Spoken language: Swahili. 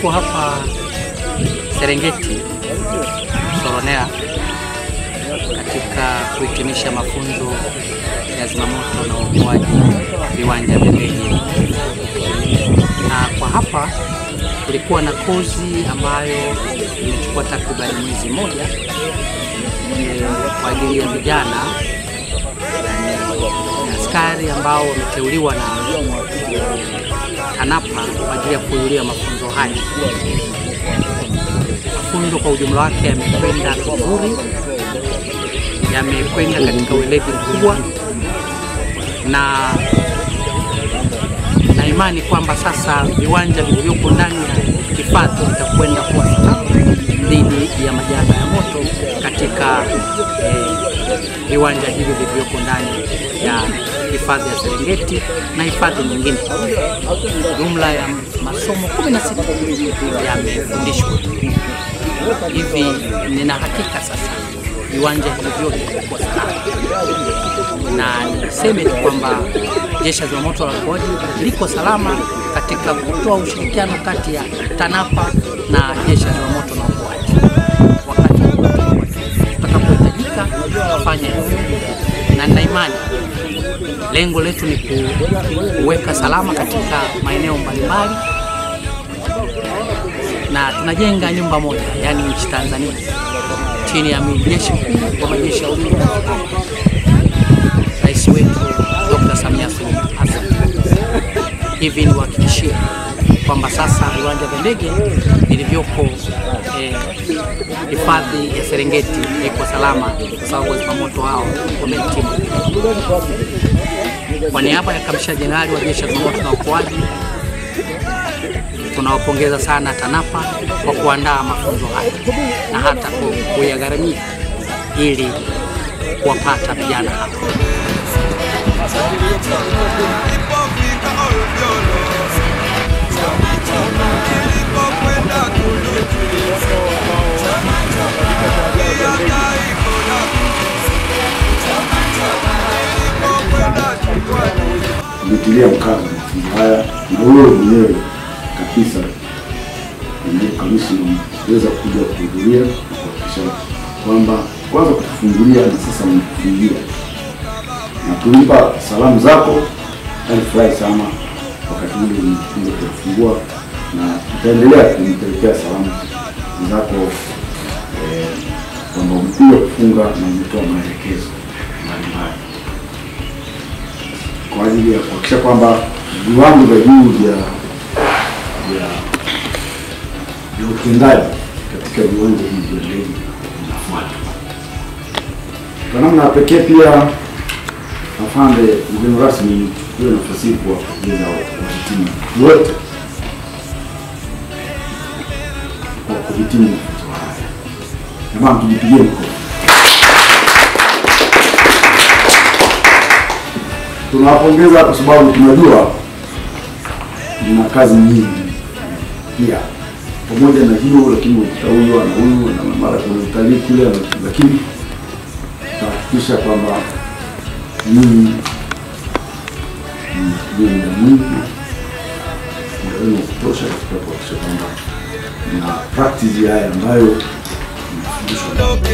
Tupo hapa Serengeti Soronea katika kuhitimisha mafunzo ya zimamoto na uokoaji viwanja vya ndege. Na kwa hapa kulikuwa na kozi ambayo imechukua takriban mwezi mmoja kwa ajili ya vijana askari ambao wameteuliwa na TANAPA kwa ajili ya kuhudhuria mafunzo haya. Mafunzo kwa ujumla wake yamekwenda vizuri, yamekwenda katika weledi mkubwa, na imani kwamba sasa viwanja vilivyoko ndani ya hifadhi vitakwenda kuwa salama dhidi ya majanga ya moto katika viwanja hivi vilivyoko ndani ya hifadhi ya Serengeti na hifadhi nyingine. Jumla ya masomo 16 yamefundishwa. Hivi nina hakika sasa viwanja hivi vyote vitakuwa salama. Na niseme tu kwamba Jeshi la Zimamoto na Uokoaji liko salama katika kutoa ushirikiano kati ya TANAPA na Jeshi la Zimamoto na Uokoaji. Wakati tutakapohitajika kufanya hivyo, na nina imani lengo letu ni kuweka salama katika maeneo mbalimbali, na tunajenga nyumba moja, yani nchi Tanzania, chini ya jeshi mkuu wa majeshi ya ulinzi na Rais wetu Dr. Samia Suluhu Hassan. Hivi niwahakikishie kwamba sasa viwanja vya ndege vilivyoko hifadhi ya Serengeti iko salama kwa sababu wazimamoto hao wamehitimu. Kwa niaba ya Kamishna Jenerali wa Jeshi la Zimamoto na Uokoaji, tunawapongeza sana TANAPA kwa kuandaa mafunzo haya na hata kuyagharamia ili kuwapata vijana hapa. Nitilia mkazo mafunzo haya na wewe mwenyewe kabisa weza kuja kuhudhuria na kuhakikisha kwamba kwanza kutufungulia na sasa mnafungulia. Na tulipa salamu zako, alifurahi sana wakati ule mfungo kufungua, na tutaendelea kumpelekea salamu zako kwamba umekuja kufunga na umetoa maelekezo mbalimbali kwa ajili ya kuhakikisha kwamba viwango vya juu vya utendaji katika viwanja hivi vya ndege vinafuata. Kwa namna pekee pia afande mgeni rasmi hiyo nafasi kwa kuweza kuhitimu wote kwa kuhitimu mafunzo haya. Jamani, tujipigie mkono. Tunawapongeza kwa sababu tunajua mna kazi nyingi pia pamoja na hiyo, lakini utahuyo na huyu na mara kuna utalii kule, lakini tutahakikisha kwamba nyinyi mwingi ndio kutosha katika kuhakikisha kwamba na practice haya ambayo tunafundishwa.